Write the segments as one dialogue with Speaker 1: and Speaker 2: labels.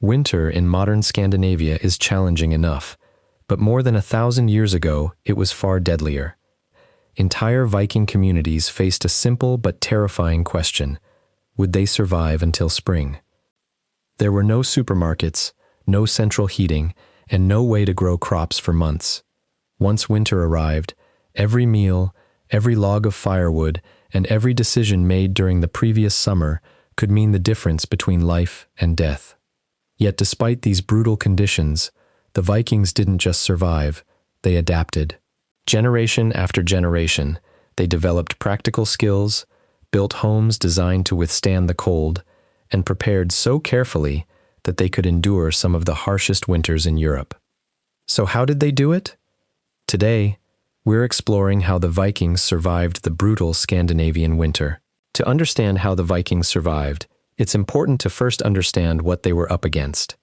Speaker 1: Winter in modern Scandinavia is challenging enough, but more than 1,000 years ago, it was far deadlier. Entire Viking communities faced a simple but terrifying question: would they survive until spring? There were no supermarkets, no central heating, and no way to grow crops for months. Once winter arrived, every meal, every log of firewood, and every decision made during the previous summer could mean the difference between life and death. Yet despite these brutal conditions, the Vikings didn't just survive, they adapted. Generation after generation, they developed practical skills, built homes designed to withstand the cold, and prepared so carefully that they could endure some of the harshest winters in Europe. So how did they do it? Today, we're exploring how the Vikings survived the brutal Scandinavian winter. To understand how the Vikings survived, it's important to first understand what they were up against.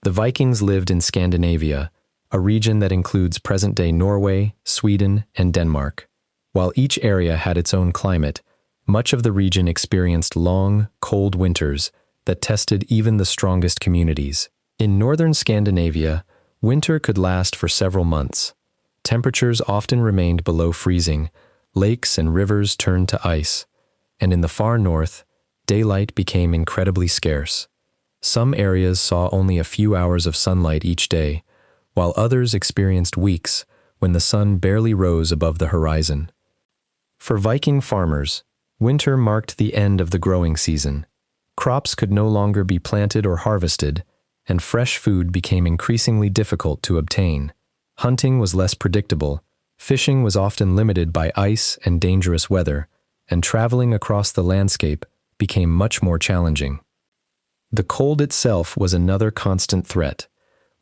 Speaker 1: The Vikings lived in Scandinavia, a region that includes present-day Norway, Sweden, and Denmark. While each area had its own climate, much of the region experienced long, cold winters that tested even the strongest communities. In northern Scandinavia, winter could last for several months. Temperatures often remained below freezing, lakes and rivers turned to ice, and in the far north, daylight became incredibly scarce. Some areas saw only a few hours of sunlight each day, while others experienced weeks when the sun barely rose above the horizon. For Viking farmers, winter marked the end of the growing season. Crops could no longer be planted or harvested, and fresh food became increasingly difficult to obtain. Hunting was less predictable, fishing was often limited by ice and dangerous weather, and traveling across the landscape became much more challenging. The cold itself was another constant threat.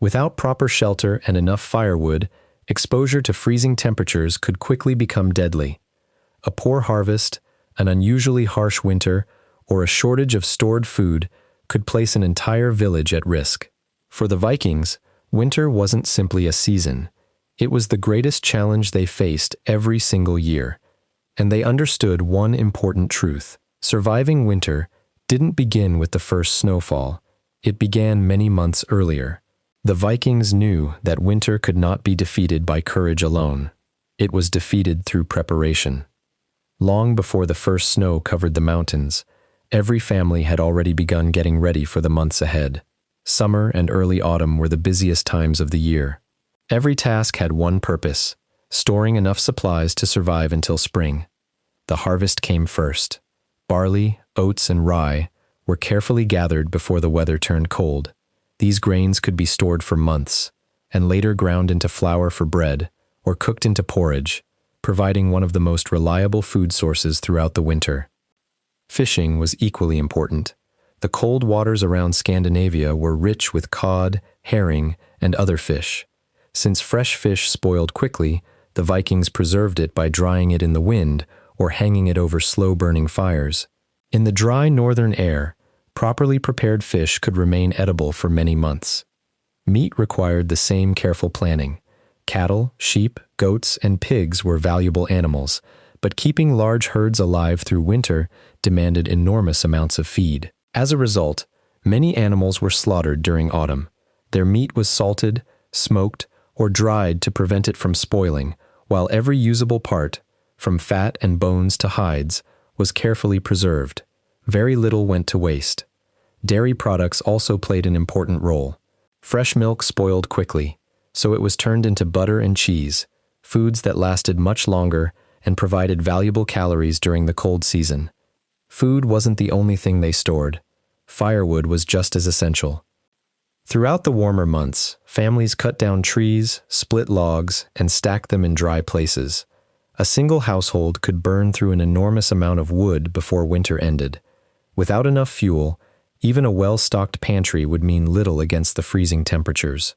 Speaker 1: Without proper shelter and enough firewood, exposure to freezing temperatures could quickly become deadly. A poor harvest, an unusually harsh winter, or a shortage of stored food could place an entire village at risk. For the Vikings, winter wasn't simply a season. It was the greatest challenge they faced every single year. And they understood one important truth: surviving winter didn't begin with the first snowfall. It began many months earlier. The Vikings knew that winter could not be defeated by courage alone. It was defeated through preparation. Long before the first snow covered the mountains, every family had already begun getting ready for the months ahead. Summer and early autumn were the busiest times of the year. Every task had one purpose: storing enough supplies to survive until spring. The harvest came first. Barley, oats, and rye were carefully gathered before the weather turned cold. These grains could be stored for months, and later ground into flour for bread or cooked into porridge, providing one of the most reliable food sources throughout the winter. Fishing was equally important. The cold waters around Scandinavia were rich with cod, herring, and other fish. Since fresh fish spoiled quickly, the Vikings preserved it by drying it in the wind or hanging it over slow-burning fires. In the dry northern air, properly prepared fish could remain edible for many months. Meat required the same careful planning. Cattle, sheep, goats, and pigs were valuable animals, but keeping large herds alive through winter demanded enormous amounts of feed. As a result, many animals were slaughtered during autumn. Their meat was salted, smoked, or dried to prevent it from spoiling, while every usable part, from fat and bones to hides, was carefully preserved. Very little went to waste. Dairy products also played an important role. Fresh milk spoiled quickly, so it was turned into butter and cheese, foods that lasted much longer and provided valuable calories during the cold season. Food wasn't the only thing they stored. Firewood was just as essential. Throughout the warmer months, families cut down trees, split logs, and stacked them in dry places. A single household could burn through an enormous amount of wood before winter ended. Without enough fuel, even a well-stocked pantry would mean little against the freezing temperatures.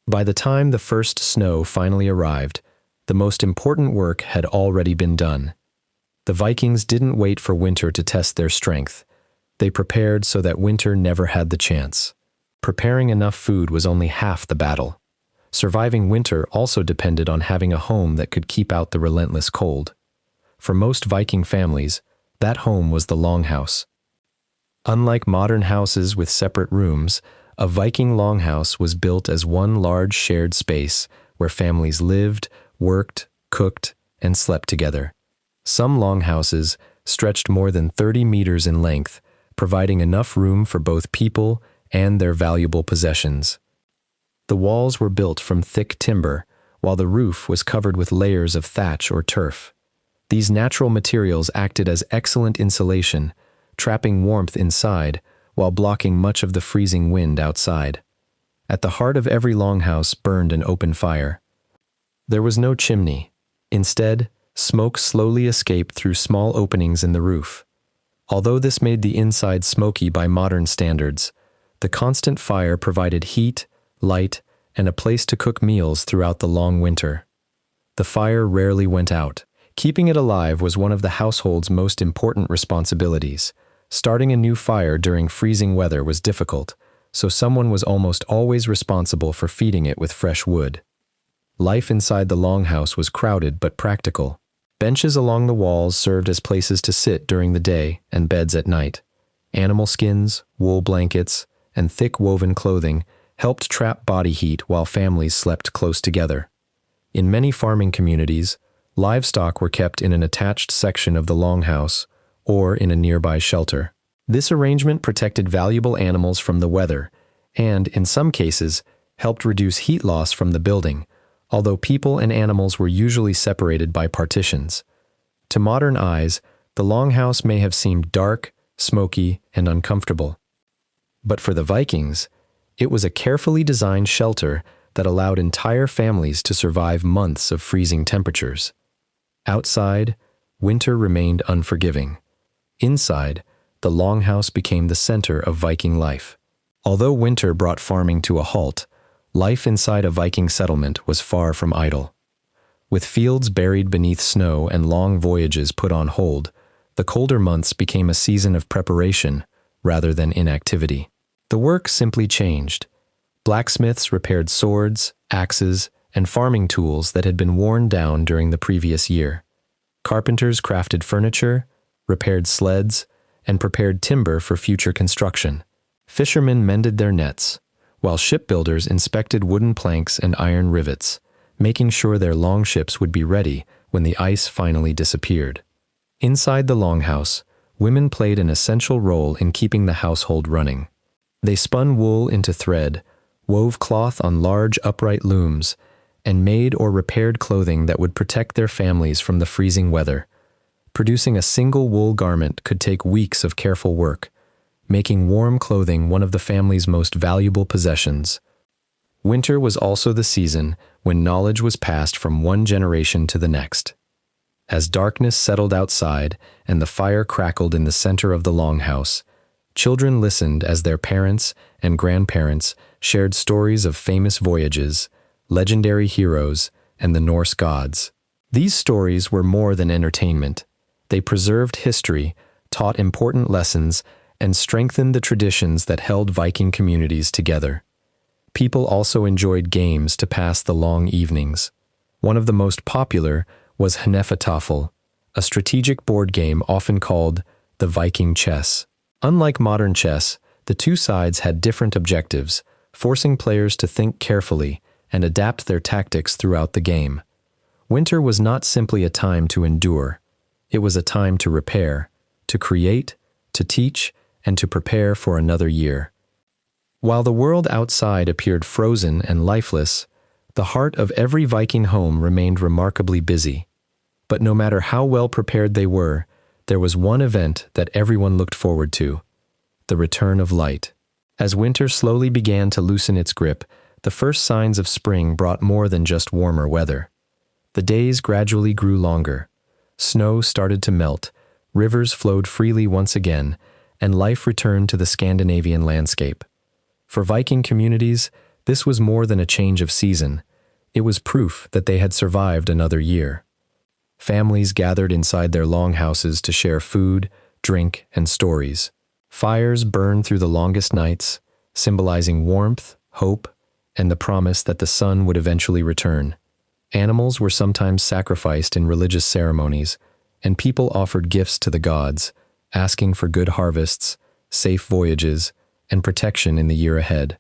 Speaker 1: By the time the first snow finally arrived, the most important work had already been done. The Vikings didn't wait for winter to test their strength. They prepared so that winter never had the chance. Preparing enough food was only half the battle. Surviving winter also depended on having a home that could keep out the relentless cold. For most Viking families, that home was the longhouse. Unlike modern houses with separate rooms, A Viking longhouse was built as one large shared space where families lived, worked, cooked, and slept together. Some longhouses stretched more than 30 meters in length, providing enough room for both people and their valuable possessions. The walls were built from thick timber, while the roof was covered with layers of thatch or turf. These natural materials acted as excellent insulation, trapping warmth inside while blocking much of the freezing wind outside. At the heart of every longhouse burned an open fire. There was no chimney. Instead, smoke slowly escaped through small openings in the roof. Although this made the inside smoky by modern standards, the constant fire provided heat, light, and a place to cook meals throughout the long winter. The fire rarely went out. Keeping it alive was one of the household's most important responsibilities. Starting a new fire during freezing weather was difficult, so someone was almost always responsible for feeding it with fresh wood. Life inside the longhouse was crowded but practical. Benches along the walls served as places to sit during the day and beds at night. Animal skins, wool blankets, and thick woven clothing helped trap body heat while families slept close together. In many farming communities, livestock were kept in an attached section of the longhouse or in a nearby shelter. This arrangement protected valuable animals from the weather and, in some cases, helped reduce heat loss from the building, although people and animals were usually separated by partitions. To modern eyes, the longhouse may have seemed dark, smoky, and uncomfortable. But for the Vikings, it was a carefully designed shelter that allowed entire families to survive months of freezing temperatures. Outside, winter remained unforgiving. Inside, the longhouse became the center of Viking life. Although winter brought farming to a halt, life inside a Viking settlement was far from idle. With fields buried beneath snow and long voyages put on hold, the colder months became a season of preparation rather than inactivity. The work simply changed. Blacksmiths repaired swords, axes, and farming tools that had been worn down during the previous year. Carpenters crafted furniture, repaired sleds, and prepared timber for future construction. Fishermen mended their nets, while shipbuilders inspected wooden planks and iron rivets, making sure their longships would be ready when the ice finally disappeared. Inside the longhouse, women played an essential role in keeping the household running. They spun wool into thread, wove cloth on large upright looms, and made or repaired clothing that would protect their families from the freezing weather. Producing a single wool garment could take weeks of careful work, making warm clothing one of the family's most valuable possessions. Winter was also the season when knowledge was passed from one generation to the next. As darkness settled outside and the fire crackled in the center of the longhouse, children listened as their parents and grandparents shared stories of famous voyages, legendary heroes, and the Norse gods. These stories were more than entertainment. They preserved history, taught important lessons, and strengthened the traditions that held Viking communities together. People also enjoyed games to pass the long evenings. One of the most popular was Hnefatafl, a strategic board game often called the Viking chess. Unlike modern chess, the two sides had different objectives, forcing players to think carefully and adapt their tactics throughout the game. Winter was not simply a time to endure. It was a time to repair, to create, to teach, and to prepare for another year. While the world outside appeared frozen and lifeless, the heart of every Viking home remained remarkably busy. But no matter how well prepared they were, there was one event that everyone looked forward to: the return of light. As winter slowly began to loosen its grip, the first signs of spring brought more than just warmer weather. The days gradually grew longer. Snow started to melt, rivers flowed freely once again, and life returned to the Scandinavian landscape. For Viking communities, this was more than a change of season. It was proof that they had survived another year. Families gathered inside their longhouses to share food, drink, and stories. Fires burned through the longest nights, symbolizing warmth, hope, and the promise that the sun would eventually return. Animals were sometimes sacrificed in religious ceremonies, and people offered gifts to the gods, asking for good harvests, safe voyages, and protection in the year ahead.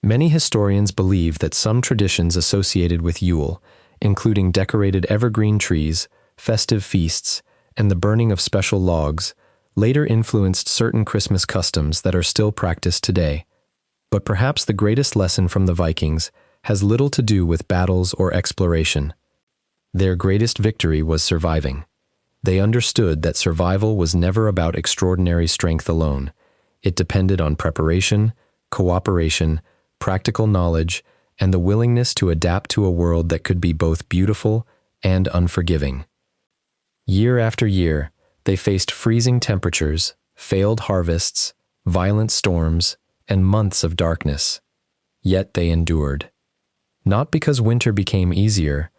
Speaker 1: Many historians believe that some traditions associated with Yule, including decorated evergreen trees, festive feasts, and the burning of special logs, later influenced certain Christmas customs that are still practiced today. But perhaps the greatest lesson from the Vikings has little to do with battles or exploration. Their greatest victory was surviving. They understood that survival was never about extraordinary strength alone. It depended on preparation, cooperation, practical knowledge, and the willingness to adapt to a world that could be both beautiful and unforgiving. Year after year, they faced freezing temperatures, failed harvests, violent storms, and months of darkness. Yet they endured. Not because winter became easier,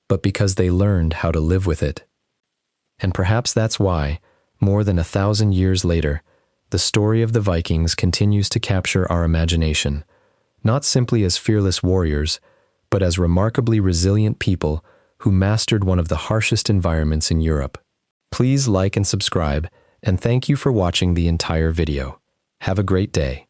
Speaker 1: but because they learned how to live with it. And perhaps that's why, more than 1,000 years later, the story of the Vikings continues to capture our imagination, not simply as fearless warriors, but as remarkably resilient people who mastered one of the harshest environments in Europe. Please like and subscribe, and thank you for watching the entire video. Have a great day.